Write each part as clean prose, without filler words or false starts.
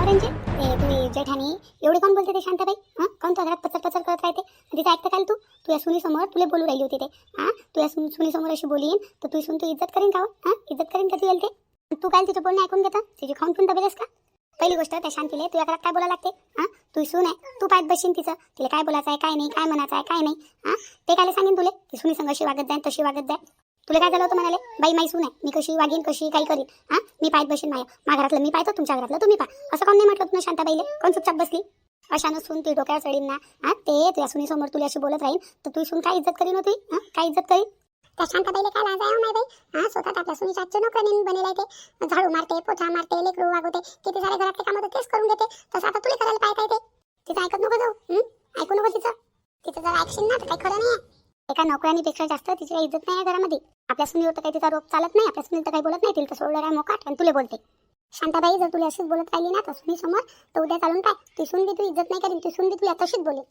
रंजन ते तुम्ही जेठानी एवढे कोण बोलते ते शांताबाई? हां, कोण तो घरात पचर पचर करत राहते? तिचं ऐकतं काय तू? तू या सुनीसमोर तुला बोलू राहिली होती ते. हां, तू या सुनीसमोर अशी बोलीन तर तू सुन तू इज्जत करीन का? हां, इज्जत करीन का तू येईल ते? तू काय तिचं बोलणं ऐकून घेतं? तिची खाऊन पण दबेलस का? पहिली गोष्ट त्या शांतीले तुझ्या घरात काय बोलायला लागते? हां, तू सून आहे, तू पायत बसशील तिचं, तिला काय बोलायचं आहे काय नाही, काय म्हणायचं आहे काय नाही. हां, ते काय सांगेन तुले की सुनी संग अशी वागत जाईन तशी वागत जाय. तुला काय झालं होतं म्हणाले बाई माई सून आहे, मी कशी वागीन कशी काही करीन. हां, मी पायत बशीन माझ्या घरातलं मी पाहतो, तुमच्या घरातलं तुम्ही पा. असं कोण नाही म्हटलं तुला शांताबाईले? कोण चुपचाप बसली? अशानं सून ती डोक्यावर चढीन ना. हां, ते तुझ्या सुनीसमोर तुला अशी बोलत राहीन तर तू सून काय इज्जत करीन होती? हां, काय इज्जत करीन? त्या शांताबाईला काय लाज आहे माय बाई? हां, स्वतः आपल्या सुनीच्या आजच्या नोकरीने बनेल आहे ते. झाडू मारते, पोछा मारते, लेकरू वागवते, किती सारे घरातले कामं तर तेच करून घेते. तसं आता तुला करायला पाहिजे ते. तिचं ऐकत नको जाऊ. ऐकू नको तिचं. तिचं जर ऐकशील ना तर काही खरं नाही आहे. एका नोकरांनीपेक्षा जास्त तिची काही इज्जत नाही आहे घरामध्ये. आपल्या सुनीवर तर काही तिचा रोप चालत नाही, आपल्या सुनील तर काही बोलत नाही, तिला तर सोडलं आहे मोकाट आणि तुला बोलते. शांताबाई जर तुला अशीच बोलत राहिली ना तर सुनी समोर तर उद्या चालून काय ती सून बी तू इज्जत नाही करीन, ती सून बी तुला तशीच बोलेल.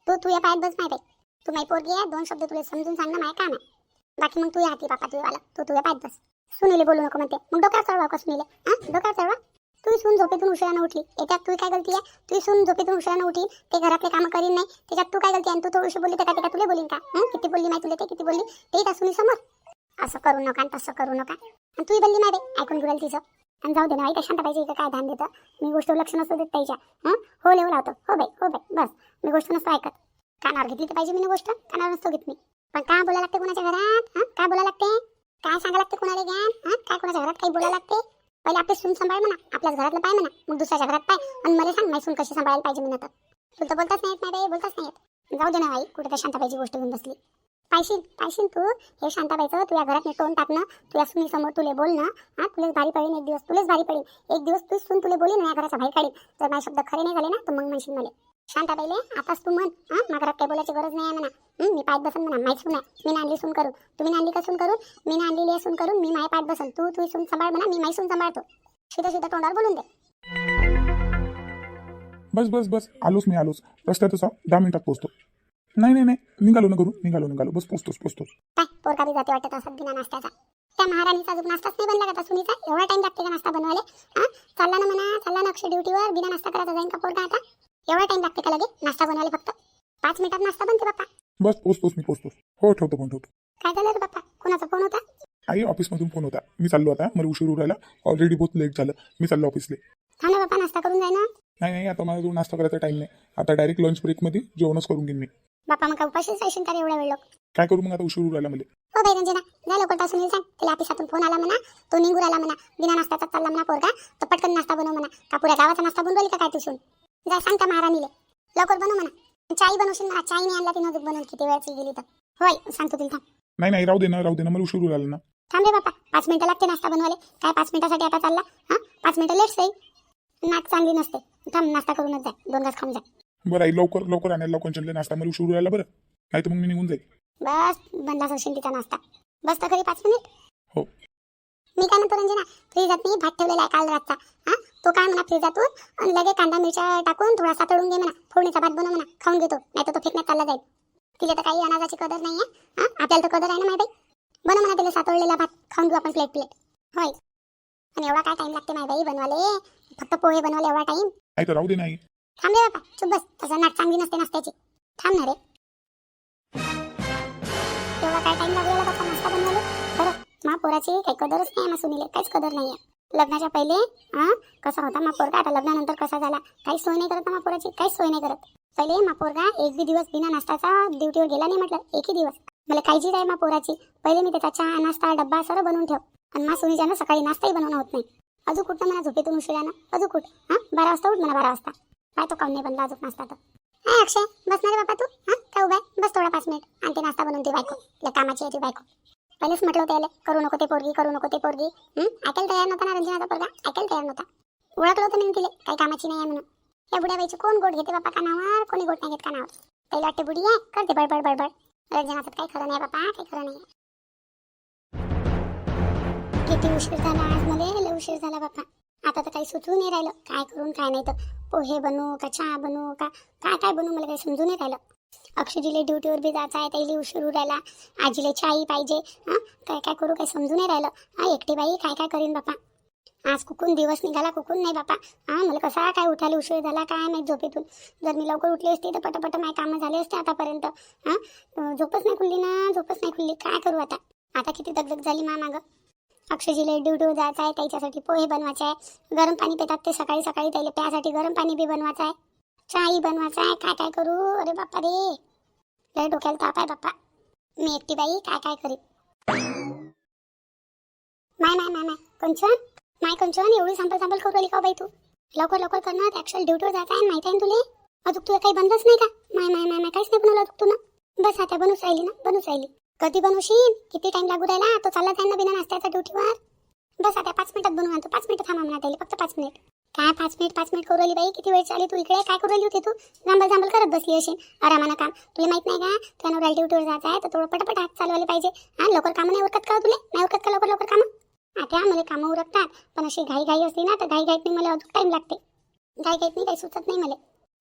तू या पायात बस माय बाई. तू माई पोरगी आहे, दोन शब्द तुला समजून सांगणं माय काम आहे. बाकी मग तू हाती बापा तुझ्यावाला तू तुझ्या पायात बस. सुनीले बोलू नको म्हणते, मग डोक्यावर चढवा का सुनीले? हां, डोक्यावर चढवा. तू सून झोपेतून उशिरानं उठली, याच्यात तू काय गलती आहे? तू सून झोपेतून उशिरानं उठली, ते घरातले कामं करीन नाही, त्याच्यात तू काय गलती आहे? तू थोडीशी बोलली तर काय तुला बोलीन का? किती बोलली माहिती तुला, ते किती बोलली ते त्या सुनी समोर. असं करू नका आणि तसं करू नका. आणि तूही बोलली नाही बाई, ऐकून घेऊन तिचं. आणि जाऊ दे ना, त्या शांताबाईचं इथं काय ध्यान देतं? मी गोष्ट लक्ष नसतो देत त्याच्या. हो लेव लावतो, हो बाई बस. मी गोष्ट नसतो ऐकत. कानावर घेतली तर पाहिजे मी गोष्ट, कानावर नसतो घेत मी. पण काय बोलायला लागते कोणाच्या घरात? काय बोलायला लागते? काय सांगायला लागते कोणाला ज्ञान? काय कोणाच्या घरात काही बोलायला लागते? पहिले आपली सून सांभाळ म्हणा, आपल्याच घरातलं पाय म्हणा, मग दुसऱ्याच्या घरात पाय. आणि मला सांग माझी सून कशी सांभाळायला पाहिजे म्हणा. तर तुला तर बोलताच नाही येत नाही बाई, बोलताच नाही येत. जाऊ दे ना आई, कुठे त्या शांताबाईची गोष्ट घेऊन बसली. पायशील तू हे शांताबाईचं तुझ्या घरात तोंड टाकणं, तुझ्या सुनी समोर तुले बोलणं. तुलाच भारी पडेल एक दिवस, तुलाच भारी पडेल एक दिवस. तू सून तुला बोली ना या घराच्या बाहेर काढील. जर माझे शब्द खरे नाही झाले ना तर मग म्हणशील मला शांताबाईले आताच तू म्हण. माझ्या घरात काही बोलायची गरज नाही आहे म्हणा. मी पायत बसन म्हणा, माहीत सून आहे, मी नांदली सून करून. तुम्ही नांदली का सून करून? मी नांदलेली सून करून मी माय पायत बसन. तू सून सांभाळ म्हणा, मी माई सून सांभाळतो. सीधा तोंडावर बोलून दे. बस आलोच रस्त्यातच 10 मिनिटात पोहोचतो. नाही निघालो ना करू निघालो बस पोहोचतोच. काय पोरका बी जाते वाटत असत बिना नाश्त्याचा. त्या महाराणीचा अजून नाश्ताच नाही बनला का सुनीचा? एवढा टाइम लागते का नाश्ता बनवायला? चालला ना अक्षय ड्युटीवर, बिना नाश्ता करायचा जाईन का पोरका आता? एवढा टाइम लागते का लगे नाश्ता बनवायला? फक्त 5 मिनिटात नाश्ता बनते बाप्पा. बस पोहोचतोच. हो ठेवतो. काय झालं रे बाप्पा? कोणाचा फोन होता? आई ऑफिसमधून फोन होता. मी चाललो आता, मला उशीर उरायला. ऑलरेडी बहुत लेट झालं. मी चाललो ऑफिसले. हा ना बाप्पा, नाश्ता करून जाय ना. नाही आता माझा नाश्ता करायचा टाइम नाही. आता डायरेक्ट लंच ब्रेकमध्ये जेवणच करून घेईन मी. बाप्पा मग उपाशीच जायशील का एवढा वेळ लोक? काय करू मग आता, उशीर उरायला मला. हो बाई रंजना, जा लवकर पासून सांग तिला ऑफिसातून फोन आला म्हणा, तो निघू राहिला म्हणा, बिना नाश्त्याचा चालला म्हणा पोरगा, तर पटकन नाश्ता बनव म्हणा. का पुऱ्या गावाचा नाश्ता बनवली का काय तुझून? जा सांग त्या महाराणीले लवकर बनव म्हणा. चाय बनवशील म्हणा, चाय नाही आणला ती नजूक बनवून किती वेळची गेली तर. होय सांगतो तिला. थांब नाही राहू दे ना मला उशीर उरायला ना. थांब रे बाप्पा, 5 मिनिटं लागते नाश्ता बनवायला. काय 5 मिनिटासाठी आता चालला? 5 मिनिटं लेट जाईल. नाक चांगली नसते. थांब नाश्ता करूनच जाय, 2 घास खाऊन जाय. बरं आई लवकर आणायला लवकर नाश्ता, मला उशीर उरायला बरं. नाही तर मग मी निघून जाईल. बस बनलाच असेल तिचा नाश्ता. बस तर खरी 5 मिनिट. हो. मी काय म्हणतो रंजना, फ्रीजात मी भात ठेवलेला आहे काल रातचा. तो काय म्हणा फ्रीजातून आणि लगे कांदा मिरच्या टाकून थोडासा तळून घे म्हणा, फोडणीचा भात बनव म्हणा, खाऊन घेतो. नाही तर तो फेकण्यात चालला जाईल. तिला तर काही अनाजाची कदर नाही आहे. आपल्याला तर कदर आहे ना माय बाई. बनव म्हणा तिला सातळलेला भात, खाऊन घेऊ आपण प्लेट. होय. आणि एवढा काय टाइम लागते माय बाई बनवाले? फक्त पोहे बनवाले एवढा टाइम? नाही तर राहू दे नाही. थांब रे बापा, चुप बस. तसं नाक चांगली नसते नाश्त्याची. थांब ना रे. एवढा काय टाइम लागलेला बापा नाश्ता बनवायला? खरं मा पोराची काही कदरच नाही. मा सुनीले काहीच कदर नाही आहे. लग्नाच्या पहिले कसा होता मा पोरगा, आता लग्नानंतर कसा झाला? काही सोय नाही करत मा पोराची, काहीच सोय नाही करत. पहिले मा पोरगा एक बी दिवस बिना नाश्त्याचा ड्युटीवर गेला नाही म्हटलं, एकही दिवस. मला काळजी आहे मा पोराची. पहिले मी त्याचा चहा नाश्ता डब्बा सर्व बनवून ठेव. आणि मा सुनीच्यानं सकाळी नाश्ताही बनवणं होत नाही. अजून कुठं म्हणा झोपेतून उशिरानं, अजून कुठ 12 वाजता उठ म्हणा, 12 वाजता. काय तो काऊन नाही बनला अजून नाश्ता तर? अक्षय बसणार रे बापा तू? काय उभा आहे? बस थोडा 5 मिनिट. आणि ते नाश्ता बनवून ती बायको, या कामाची आहे ती बायको. पहिलेच म्हटलं होतं याला करू नको ते पोरगी. ऐकायला तयार नव्हता ना रंजनाचा पोरगा, ऐकायला तयार नव्हता. ओळखलं होतं मी तिले काही कामाची नाही आहे म्हणून. या बुड्या बाईची कोण गोट घेते बापा कानावर? कोणी गोट नाही घेत कानावर. पहिला वाटते बुडी आहे, करते बडबड. रंजनाचं काही खरं नाही बापा, काही खरं नाही. किती उशीर झाला आज, मला लय उशीर झाला बापा. आता तर काही सुचून नाही राहिलं काय करून काय नाही. तर पोहे बनवू का चहा बनवू का काय बनवू मला काही समजून नाही राहिलं. अक्षजीले ड्युटीवर बी जायचं आहे, त्याला उशीर राहिला. आजीले चाई पाहिजे. काय करू काही समजून नाही राहिलं. एकटी बाई काय करीन बापा. आज कुकून दिवस निघाला, कुकून नाही बापा. मला कसा काय उठायला उशीर झाला काय माहीत झोपेतून. जर मी लवकर उठली असती तर पटापट माझी कामं झाले असते आतापर्यंत. झोपच नाही खुलली ना, झोपच नाही खुलली. काय करू आता. आता किती दगदग झाली मागं. अक्षयजीला ड्युटीवर जायचं आहे, त्याच्यासाठी पोहे बनवायचे आहे. गरम पाणी पितात ते सकाळी सकाळी, त्याला प्यासाठी गरम पाणी बी बनवायचं आहे, चहाही बनवायचा आहे. काय काय करू. अरे बापा रे, लय डोक्याला ताप आहे बापा. मी एकटी बाई काय काय करीन. माय माय माय माय कंचन, माय कंचन, एवढी संपल करू राहिली का बाई तू. लवकर लवकर करणार, ऍक्च्युअल ड्युटीवर जायचं आहे माहिती आहे तुले. अजून तुला काही बंदच नाही का. माय माय माय माय काहीच नाही बनवलं अजून तू ना. बस आता बनवूच राहिली ना, बनवूच राहिली. कधी बनवशील, किती टाइम लागू राहिला. तो चालला जाईल ना बिना नाश्त्याचा ड्युटीवर. बस आता 5 मिनिटात बनवून आणतो. 5 मिनिटं थांबा म्हणा त्याला, फक्त 5 मिनिट. काय 5 मिनिट करू राहिली बाई. किती वेळ चालली तू इकडे. काय करू राहिली होती तू. जांभल करत बसली अशी आरामानं काम. तुला माहित नाही का त्यानं राईट ड्युटीवर जायचं आहे तर थोडं पटापट हात चालवायला पाहिजे. लवकर कामं नाही उरकत का तुला. नाही उरकत का लवकर लवकर कामं. आता मला कामं उरकतात, पण अशी घाई असली ना तर घाईत मला अजून टाइम लागते. घाईत नाही काही सुचत नाही मला.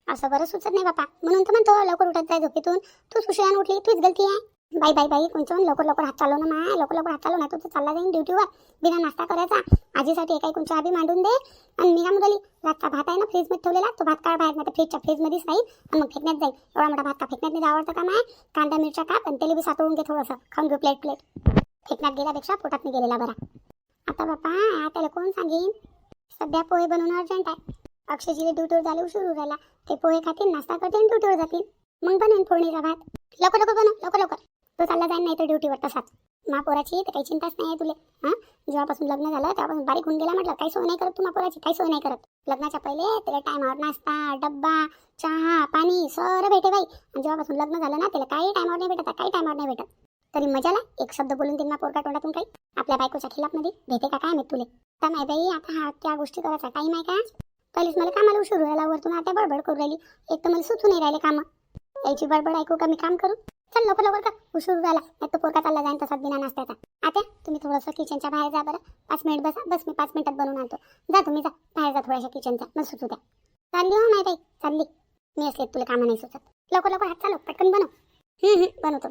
असं बरं सुचत नाही बापा. म्हणून तर म्हणतो लवकर उठत जाय झोपेतून. तूच उशिरानं उठली, तूच गलती आहे. बाई बाई बाई कोणचं लवकर लवकर हात चालव ना मा. लवकर लवकर हात चालव नाही तर चालला जाईन ड्युटीवर बिना नाश्ता करायचा. आजीसाठी काही कोणच्या आधी मांडून दे. आणि मी काय मुलाली रातचा भात आहे ना फ्रीजमध्ये ठेवलेला, तो भात काढ बाहेर, नाही तर फ्रीजच्या फ्रीजमध्येच राहील आणि मग फेकण्यात जाईल. एवढा मोठा भात का फेकण्यात नाही आवडतं का माय. कांदा मिरच्या काप आणि तेल बी सातळून घे थोडंसं, खाऊन घेऊ प्लेट. फेकण्यात गेल्यापेक्षा पोटात नाही गेलेला बरा. आता बापा त्याला कोण सांगेन. सध्या पोहे बनवणं अर्जंट आहे. अक्षयजीला ड्युटीवर झाले उशीर राहिला. ते पोहे खातील, नाश्ता करतील, ड्युटीवर जातील. मग बनवेन फोडणीचा भात. लवकर लवकर बनव, लवकर लवकर. तो चालला जाईल नाही तर ड्युटीवर तसाच. महापोराची तर काही चिंताच नाही आहे तुले. जेव्हापासून लग्न झालं तेव्हापासून बारीक होऊन गेला म्हटलं. काही सोय नाही करत तू महापोराची, काही सोय नाही करत. लग्नाच्या पहिले त्याला टायमावर नाश्ता, डब्बा, चहा, पाणी सर भेटे बाई. आणि जेव्हापासून लग्न झालं ना त्याला काही टायमावर नाही भेटत, काही टायमावर नाही भेटत. तरी मजाला एक शब्द बोलून देईन पोरका तोंडातून काही. आपल्या बायकोच्या खिलाफमध्ये भेटे का काय माहित तुले. तर नाही बाई आता हा त्या गोष्टी करायचा टाईम आहे का. पहिलेच मला कामाला उशीर राहिला, वरतून आता बडबड करू राहिली. एक तर मला सुचू नाही राहिले कामं. याची बडबड ऐकू का मी काम करू. चल लवकर लवकर कर, उशीर राहिला नाही तो पोरका चालला जाईन तसाच बिना नाश्त्याचा. आता तुम्ही थोडंसं किचनच्या बाहेर जा बरं. 5 मिनिट बसा. बस मी 5 मिनिटात बनवून आणतो. जा तुम्ही जा बाहेर जा थोड्याशा किचनचा, मला सुचू द्या. चालली हो नाही बाई चालली. मी असले तुला कामं नाही सुचत. लवकर लवकर हात चालव, पटकन बनव. बनवतो.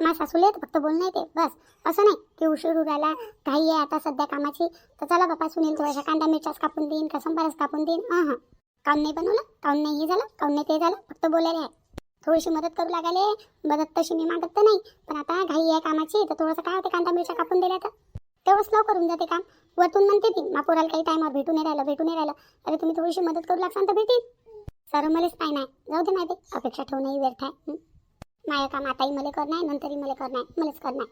माझ्या सासूले तर फक्त बोलणं येते बस. असं नाही की उशीर राहिला, घाई आहे आता सध्या कामाची, तर चला बापा सुनील थोड्याशा कांदा मिरच्याच कापून देईन का संबारच कापून देईन. काऊन नाही बनवलं, काऊन नाही हे झालं, काऊन नाही ते झालं, फक्त बोलायला आहे. थोडीशी मदत करू लागले. मदत तशी मी मागत तर नाही, पण आता घाई आहे कामाची तर थोडंसं काय होते कांदा मिरच्या कापून दिल्या तर तेवढंच लवकर करून जाते काम. वरतून म्हणते ती मापोराला काही टायमावर भेटून नाही राहिलं. अरे तुम्ही थोडीशी मदत करू लागसान तर भेटेल. सर मलाच पाय नाही जाऊ दे नाही ते अपेक्षा ठेवणंही व्यर्थ आहे. माझं काम आताही मला करणार, नंतरही मला करणार, मलाच करणार.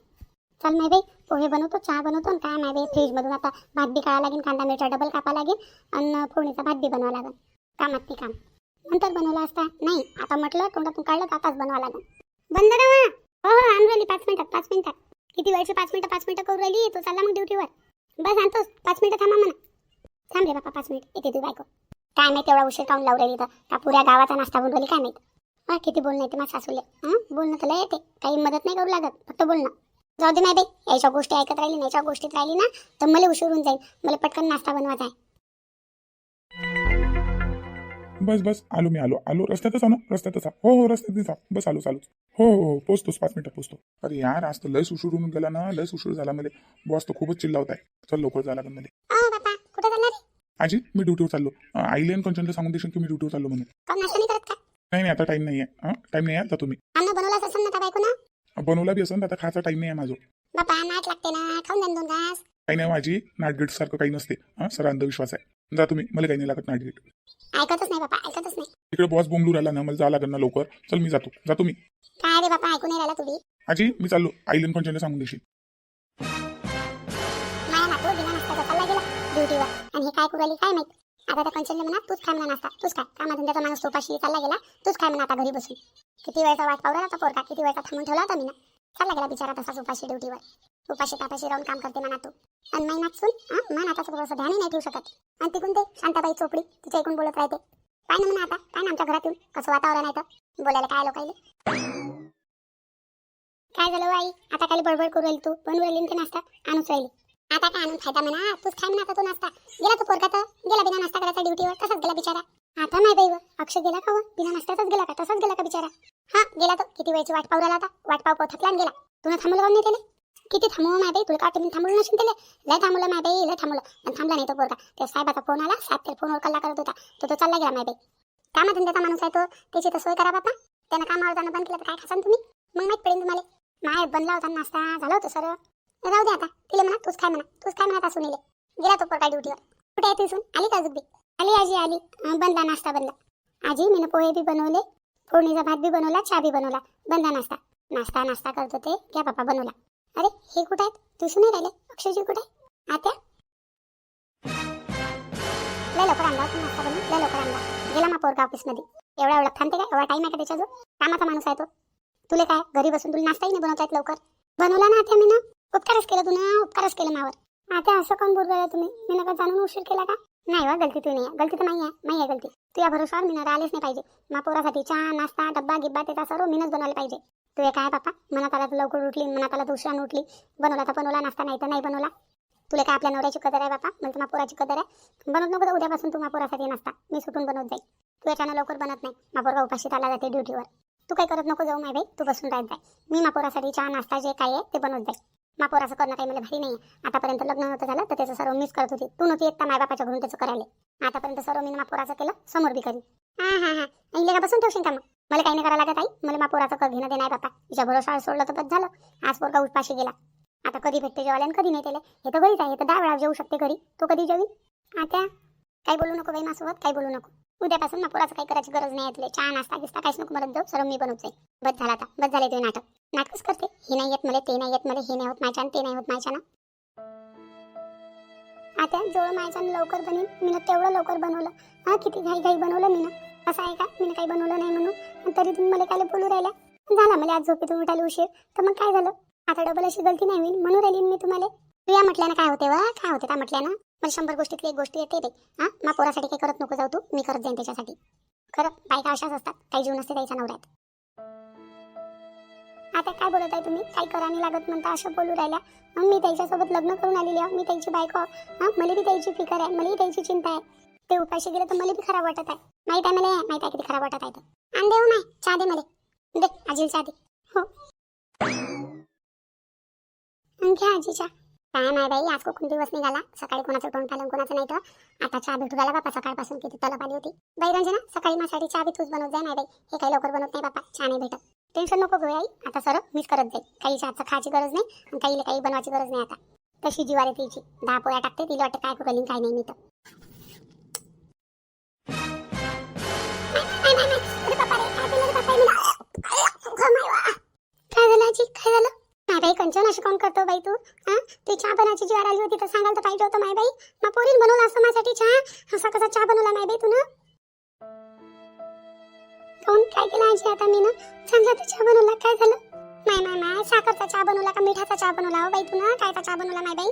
चल नाही बाई पोहे बनवतो, चहा बनवतो आणि काय नाही बाई फ्रीजमधून आता भात बी काढा लागेल, कांदा मिरच्या डबल कापा लागेल आणि फोडणीचा भात बी बनवा लागेल. कामात ती काम नंतर बनवला असता. नाही आता म्हटलं तोंडातून काढलं तर आताच बनवा लागेल. बंद करा. हो आणून राहिली 5 मिनिटात. किती वेळची 5 मिनिटं करू राहिली. तो चालला मग ड्युटीवर. बस आणतोस 5 मिनिटं थांबा म्हणा. थांब रे बापा 5 मिनिट येते तू बायको. काय माहिती एवढा उशीर काऊन लावू राहिली तर का पुऱ्या गावाचा नाश्ता बनवून राहिली काय माहित. किती बोलणं येते माझ्या सासूले. बोलणं तर येते, काही मदत नाही करू लागत, फक्त बोलणं. जाऊ दे नाही बाई याच्या गोष्टी ऐकत राहिली ना, याच्या गोष्टीत राहिली ना तर मला उशीर होऊन जाईल. मला पटकन नाश्ता बनवायचा आहे. बस आलो मी आलो रस्त्यातच आलो. हो रस्त्यातच बस आलोच. हो पोचतोच 5 मिनिटात पोचतो. अरे यार आज तर लयच उशीर होऊन गेला ना, लयच उशीर झाला मला. बॉस तर खूपच चिल्लावत आहे. चल लवकर जायला लागेल मला. बापा कुठे चालणार. आजी मी ड्युटीवर चाललो. आईले आणि कंचनला सांगून देशील की मी ड्युटीवर चाललो म्हणून. नाश्ता नाही करत का. नाही आता टाइम नाही आहे. टाइम नाही आहे आता तुम्ही अन्न बनवलाच असेल ना त्या बायकोनं. बनवला बी असेल आता खायचा टाइम नाही आहे माझं. बापा नाट लागते ना, खाऊन द्या 2 घास. काही नाही माझी नाटगेट सारखं काही नसते. सर अंधविश्वास आहे. जा तुम्ही, मला काही नाही लागत नाटगेट. ऐकतच नाही बापा, ऐकतच नाही. तिकडे बॉस बोंबलू राहिला ना, मला जावं लागेल ना लवकर. चल मी जातो तुम्ही. काय रे बापा ऐकून नाही राहिला तुम्ही. आजी मी चाललो. आईले आणि कंचनला सांगून देशील. माझ्या नातू बिना नाश्त्याचा चालला गेला ड्युटीवर आणि हे काय करू राहिली काय माहित. आता त्या कंचनला म्हणा तूच खाय म्हणा नाश्ता, तूच काय कामाधंद्याचा माणूस सोपाशी चालला गेला, तूच खाय म्हणा आता घरी बसून. किती वेळचा वाट पावला होता पोरका, किती वेळचा थांबून ठेवला होता मी ना. चालला गेला बिचारा तसाच उपाशी ड्युटीवर. उपाशी तापाशी राहून काम करते म्हणा तू. आणि नाही नाचून मान आता थोडंसं ध्यानही नाही ठेवू शकत. आणि तिकून ते शांताबाई चोपडी तिच्या ऐकून बोलत राहते. काय ना म्हणा आता काय ना आमच्या घरात येऊन कसं वातावरण आहे तर बोलायला काय लोकायले. काय झालं आई आता काय बडबड करू राहिली तू. बनवू राहिली ते नाश्ता आणूच राहिली. आता काय आणून फायदा म्हणा, तूच खाय म्हणा आता तो नाश्ता. गेला तो पोरका तर गेला बिना नाश्ता करायचा ड्युटीवर, तसाच गेला बिचारा. आता नाही बाई अक्षय गेला का बिना नाश्त्याचाच गेला का तसाच गेला का बिचारा. गेला तो किती वेळची वाट पाहू राहिला आता. वाट पाहू थकला गेला. तुला थांबलं कोण नाही त्याला. किती थांबव माय बाई, तुला काय वाटतं मी थांबवलं नसेल त्याला? लय थांबवलं माय बाई, लय थांबवलं, पण थांबला नाही तो पोरगा. त्या साहेबाचा फोन आला, साहेब त्या फोनवर कल्ला करत होता, तो चालला गेला माय बाई. कामाधंद्याचा माणूस आहे तो, त्याची तर सोय करा बापा. त्यानं कामावर जाणं बंद केलं तर काय खासान तुम्ही? मग माहीत पडेल तुम्हाला. माय बनला होता नाश्ता, झालं होतं सर. राहू दे आता, तिला म्हणा तूच काय म्हणा आता सुनीले. गेला तो पोरगा ड्युटीवर. कुठे आहे ती सून? आली का अजून बी? आली आजी आली. बनला नाश्ता बनला. आजी मीनं पोहे बी बनवले, फोडणीचा भात बी बनवला, चहा बी बनवला. बनला नाश्ता. नाश्ता नाश्ता करत होते, घ्या बापा बनवला. अरे हे कुठे आहेत? दिसून नाही राहिले. अक्षयजी कुठे आहे? आत्या लय लवकर आणला होता नाश्ता बनवून, लय लवकर आणला. गेला मा पोरगा ऑफिसमध्ये. एवढा थांबते काय? एवढा टाईम आहे का त्याच्याजवळ? कामाचा माणूस आहे तो. तुला काय घरी बसून तुला नाश्ताही नाही बनवता येत लवकर? बनवला ना आत्या मीनं. उपकारच केलं तुला, उपकारच केलं मावर. आता असं कोण बोलू राहिला तुम्ही? मी नका जाणून उशीर केला का? नाही वा, गलती तू नाही आहे. गलती तर नाही आहे गलती. तुझ्या भरोशावर मी राहिलेच नाही पाहिजे. मा पोरासाठी चहा नाश्ता डब्बा गिब्बा त्याचा सर्व मीनच बनवलं पाहिजे. तू काय बापा, मनात आला तर लवकर उठली, मनात आला तर उशिरानं उठली. बनवला तर बनवला नाश्ता, नाही तर नाही बनवला. तुला काय आपल्या नवऱ्याची कदर आहे बापा? मला तर मा पोराची कदर आहे. बनवत नको तर उद्यापासून तू मा पोरासाठी नाश्ता मी सुटून बनवत जाईल. तू याच्यानं लवकर बनत नाही. मा पोरगा उपाशी चालला जाते ड्युटीवर. तू काय करत नको जाऊ माय बाई, तू बसून राहत जाय. मी मा पोरासाठी चहा नाश्ता जे काय आहे ते बनवत जाईल. मा पोराचं करणं काही मला भारी नाही आहे. आतापर्यंत लग्न नव्हतं झालं तर त्याचं सर्व मिस करत होती. तू नव्हती एकटा मायबापाच्या घरून त्याचं करायला. आतापर्यंत सर्व मी मा पोराचं केलं, समोर बी करी. हा इले का बसून ठेवशील का मग? मला काही नाही करायला लागत आई. मला मा पोराचं कर घेणं देणार बापा. तिच्या भरोशावर सोडलं तर बस झालं. आज पोरगा उपाशी गेला. आता कधी भेटते जेवायला कधी नाही त्याला. हे तर घरीच आहे, हे तर 10 वेळा जेवू शकते घरी. तो कधी जेवी? आता काही बोलू नको बाई माझ्यासोबत, काही बोलू नको. उद्यापासून मा पोराचं काही करायची गरज नाही आहे. तुला चहा नाश्ता गिस्ता काहीच नको मरत जाऊ, सर्व मी बनवत जाईल. बस झाला आता, बस झाले तुझे नाटकच करते. हे नाही येत मला, ते नाही येत मला, हे नाही होत माझ्यानं, ते नाही होत माझ्यानं. आता जेवढं माझ्यानं लवकर बनेल मी तेवढं लवकर बनवलं. किती घाई बनवलं मी. असं आहे का मी काही बनवलं नाही म्हणून तरी तुम्ही मला काय बोलू राहिल्या? झाला मला आज झोपेतून उठायला उशीर तर मग काय झालं? आता डबल अशी गलती नाही होईल म्हणून राहिली मी तुम्हाला. तू या म्हटल्यानं काय होते वा, काय होते त्या म्हटल्यानं? मला 100 गोष्टीतली एक गोष्ट येते रे. मा पोरासाठी काही करत नको जाऊ तू, मी करत जाईन त्याच्यासाठी. खरं बायका अशाच असतात, काही जीव नसते त्याच्या नवऱ्यात. आता काय बोलत आहे तुम्ही? काही करा नाही लागत म्हणता असं बोलू राहिल्या. मी त्याच्यासोबत लग्न करून आलेली आहे, मी त्याची बायको. मला बी त्याची फिकर आहे, मलाही त्याची चिंता आहे. ते उपाशी गेले तर मला बी खराब वाटत आहे. माहित आहे मला, माहित आहे किती खराब वाटत आहे. तर आण देऊ नाही, चहा दे मला, दे आजीला चहा दे. हो घ्या आजी चहा. काय नाही बाई, आज कोण दिवस निघाला. सकाळी कोणाचं तोंड पाहिलं कोणाचं नाही तर आता चहा भेटू राहिला बापा. सकाळपासून किती तलब आली होती बाई. रंजना सकाळी माझ्यासाठी चहा बी तूच बनवत जाय. नाही बाई हे काही लवकर बनवत नाही बापा, चहा नाही भेटत. टेन्शन नको घेऊ आई, आता सर मीच करत जाईल. काही चहाचं खायची गरज नाही आणि काही बनवायची गरज नाही. आता तशी जीवार आहे तिची. 10 पोळ्या टाकते, तिला वाटतं काय करू काय नाही. मी तर काय झालं आजी, काय झालं? नाही बाई कंचन असं कोण करतो बाई तू? ती चहा बनायची जीवार आली होती तर सांगायला तर पाहिजे होतं माय बाई. मग पोरीन बनवला असं माझ्यासाठी चहा. असा कसा चहा बनवला माय बाई तू ना? कोण काय केलं आजी आता मी ना? चांगला तर चहा बनवला, काय झालं? माय साखरचा चहा बनवला का मिठाचा चहा बनवला हो बाई तू ना? कायचा चहा बनवला माय बाई?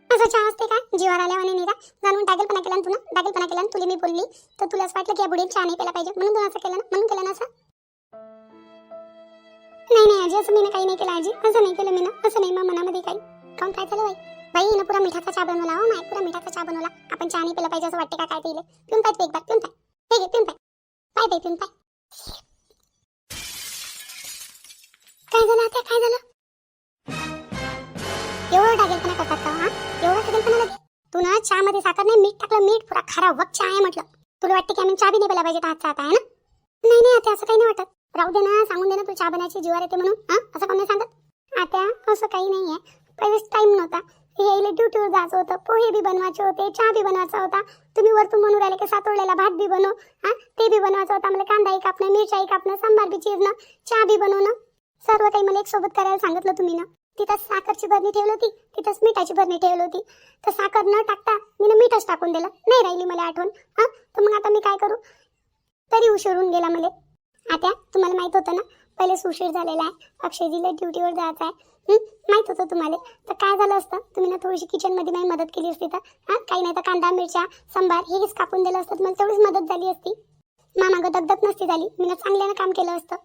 असा चहा असते का जीवार आल्यावाने? निघा जाणून डागलपणा केला तू ना, डागलपणा केला. तुला मी बोलली तर तुला असं वाटलं की या बुडीने चहा नाही प्यायला पाहिजे म्हणून तू असं केलं ना, म्हणून केलं ना असं? नाही आजी, असं मी काही नाही केलं आजी, असं नाही केलं मी ना, असं नाही. मग मनामध्ये काही काऊन काय झालं बाई ना? पुरा मिठाचा चहा बनवला हो माय, पुरा मिठाचा चहा बनवला. आपण चहा नाही प्यायला पाहिजे असं वाटते का? काय पिले? पिऊन पाय एक बार, पिऊन पाय, पिऊन पाय, पाय बाई पिऊन पाय. काय झालं आता, काय झालं? एवढं टाकेलपणा करतात का? एवढं टाकेलपणा लगे? तू ना चहा मध्ये साखर नाही मीठ टाकलं, मीठ पुरा खरा वक चहा आहे म्हटलं. तुला वाटते की आम्ही चहा बी नाही प्यायला पाहिजे हातचा आता आहे ना? नाही आता असं काही नाही वाटत. राहू दे ना, सांगून दे ना तू चहा बनायची जीवार येते म्हणून. असं कोण नाही सांगत आता? असं काही नाही आहे. पहिलेच टाइम नव्हता, यायला ड्युटीवर जायचं होतं, पोहे बी बनवायचे होते, चहा बी बनवायचा होता. तुम्ही वरतून म्हणून राहिले की सातोडलेला भात बी बनव, ते बी बनवायचं होता. मला कांदाही कापणं, मिरच्याही कापणं, सांबार बी चिरणं, चहा बी बनवणं, सर्व काही मला एक सोबत करायला सांगितलं तुम्ही ना. तिथं साखरची बरणी ठेवली होती, तिथंच मिठाची बरणी ठेवली होती. तर साखर न टाकता मी मीठच टाकून दिलं. नाही राहिली मला आठवण. तर मग आता मी काय करू? तरी उशीर होऊन गेला मला. आता तुम्हाला माहित होतं ना पहिलेच उशीर झालेला आहे, अक्षयजीला ड्युटीवर जायचं आहे. माहित होतं तुम्हाला तर काय झालं असतं? तुम्ही ना थोडीशी किचनमध्ये माझी मदत केली असती तर काही नाही तर कांदा मिरच्या सांबार हेच कापून दिलं असतं, मला तेवढीच मदत झाली असती. मामागं दगदग नसती झाली, मी ना चांगल्यानं काम केलं असतं.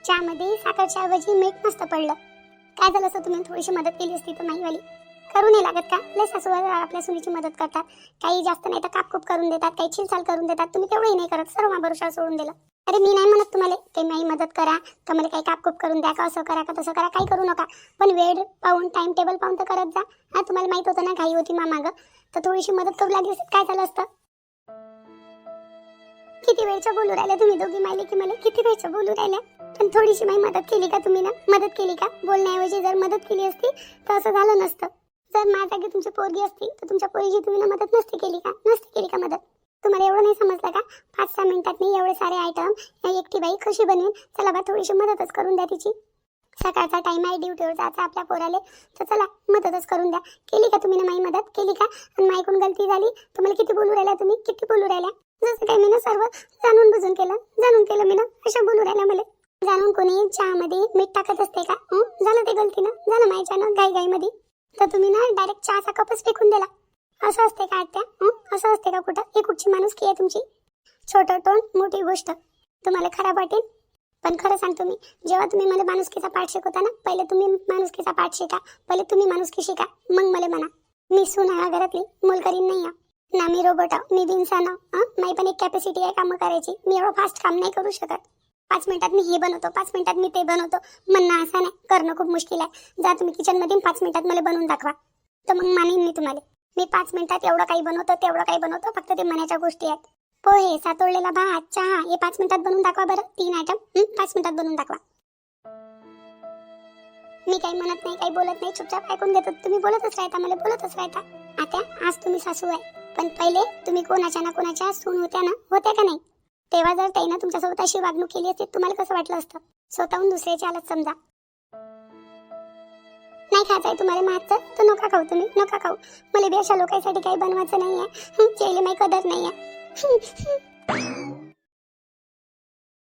चहामध्ये साखरच्या ऐवजी मीठ नसतं पडलं. काय झालं असतं? तुम्ही थोडीशी मदत केली असती तर माहीवाली. करू नाही लागत का? लय सासूबाई आपल्या सुनीची मदत करतात. काही जास्त नाही तर कापकूप करून देतात, काही छिलछाल करून देतात. तुम्ही तेवढंही नाही करत, सर्व भरोसा सोडून दिलं. अरे मी नाही म्हणत तुम्हाला काही माझी मदत करा का मला काही कापकूप करून द्या का असं करा का तसं करा काही करू नका. पण वेळ पाहून टाइम टेबल पाहून तर करत जा. हा तुम्हाला माहित होतं ना घाई होती मागं तर थोडीशी मदत करू लागली असत काय झालं असतं. किती वेळचं बोलू राहिल्या तुम्ही दोघी मायले की मला किती वेळचं बोलू राहिल्या. पण थोडीशी माझी मदत केली का तुम्ही ना मदत केली का बोलण्याऐवजी जर मदत केली असती तर असं झालं नसतं. जर माझ्या जागी तुमची पोरगी असती तर तुमच्या पोरीची तुम्ही ना मदत नसती केली का मदत. तुम्हाला एवढं नाही समजलं का 5-6 मिनिटात मी एवढे सारे आयटम एकटी बाई कशी बनवेन. चला बा थोडीशी मदतच करून द्या तिची. सकाळचा टाइम आहे ड्युटीवर जायचा आपल्या पोराले तर चला मदतच करून द्या. केली का तुम्ही ना माझी मदत केली का. आणि माईकून गलती झाली तुम्हाला किती बोलू राहिल्या तुम्ही किती बोलू राहिल्या. जसं काही मी ना सर्व जाणून बुजून केलं मी ना अशा बोलू राहिल्या मला. जाणून कोणी चहामध्ये मीठ टाकत असते का. झालं ते गलतीनं झालं माझ्यानं घाईमध्ये तर तुम्ही ना डायरेक्ट चहाचा कपच फेकून दिला. असं असते का आत्या. असं असते का कुठं. ही कुठची माणुसकी आहे तुमची. छोटं तोंड मोठी गोष्ट तुम्हाला खराब वाटेल. पण खरं सांगतो मी जेव्हा तुम्ही मला माणुसकीचा पाठ शिकवता ना पहिले तुम्ही माणुसकीचा पाठ शिका. पहिले तुम्ही माणुसकी शिका मग मला म्हणा. मी सून आहे घरातली मोलकरीन नाही आहे ना मी रोबोट मी बिनसान. माझी पण एक कॅपॅसिटी आहे कामं करायची. मी एवढं फास्ट काम नाही करू शकत. 5 मिनिटात मी हे बनवतो 5 मिनिटात मी ते बनवतो म्हणणं असं नाही. करणं खूप मुश्किल आहे. जा तुम्ही किचनमध्ये 5 मिनिटात मला बनवून दाखवा तर मग मानेन मी तुम्हाला. मी 5 मिनिटात एवढं काही बनवतो तेवढं काही बनवतो फक्त ते मनाच्या गोष्टी आहेत. पोहे सातोडलेला भात चहा हे 5 मिनिटात बनवून दाखवा बरं. 3 आयटम 5 मिनिटात बनवून दाखवा. मी काही म्हणत नाही काही बोलत नाही चुपचाप ऐकून घेतो. तुम्ही बोलतच राहता मला बोलतच राहता. आता आज तुम्ही सासू आहे पण पहिले तुम्ही कोणाच्या ना कोणाच्या सून होत्या का नाही. तेव्हा जर त्यानं तुमच्यासोबत अशी वागणूक केली असती तुम्हाला कसं वाटलं असतं. स्वतःहून दुसऱ्याची हालत समजा. नाही खायचं आहे तुम्हाला मागचं तर नका खाऊ तुम्ही नका खाऊ. मला बी अशा लोकांसाठी काही बनवायचं नाही आहे. चेले माही कदर नाही आहे.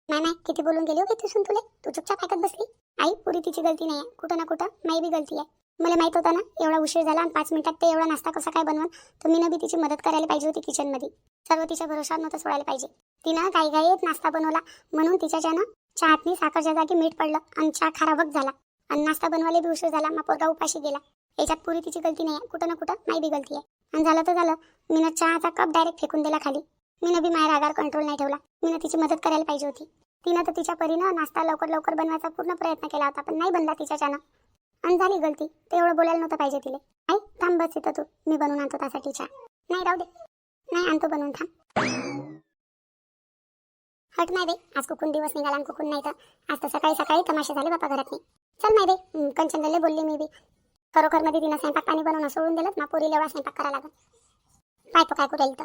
नाही किती बोलून गेली हो किती सुन तुले. तू चुपचाप ऐकत बसली. आई पुरी तिची गलती नाही आहे कुठं ना कुठं माही बी गलती आहे. मला माहित होतं ना एवढा उशीर झाला आणि 5 मिनिटात ते एवढा नाश्ता कसा काय बनवून तर मी बी तिची मदत करायला पाहिजे होती किचनमध्ये. सर्व तिच्या भरोशावर नव्हतं सोडायला पाहिजे. तिनं घाईघाईत नाश्ता बनवला म्हणून तिच्याच्यानं चहातनी साखरच्या जागी मीठ पडलं आणि चहा खराबच झाला आणि नाश्ता बनवायला बी उशीर झाला. मग पोरगा उपाशी गेला. याच्यात पुरी तिची गलती नाही आहे कुठं ना कुठं माही बी गलती आहे. आणि झालं तर झालं मीनं चहाचा कप डायरेक्ट फेकून दिला खाली. मीनं बी माझ्या रागावर कंट्रोल नाही ठेवला. मीनं तिची मदत करायला पाहिजे होती. तिनं तर तिच्या परीनं नाश्ता लवकर बनवायचा पूर्ण प्रयत्न केला होता पण नाही बनला तिच्याच्यानं आणि झाली गलती. ते एवढं बोलायला नव्हतं पाहिजे तिले. आई थांब बस इथं तू मी बनवून आणतो त्यासाठी चहा. नाही राहू दे नाही आणतो बनवून थांब. हट नाही बाई आज कुकून दिवस निघाला आणि कुकून नाही तर आज तर सकाळी तमाशे झाले बापा घरात नाही. चल नाही बाई कंचनला बोलली मी बी. खरोखर मध्ये तिनं स्वयंपाक पाणी बनवणं सोडून दिलं ना पोरीला एवढा स्वयंपाक करायला लागत. काय तो काय करू तर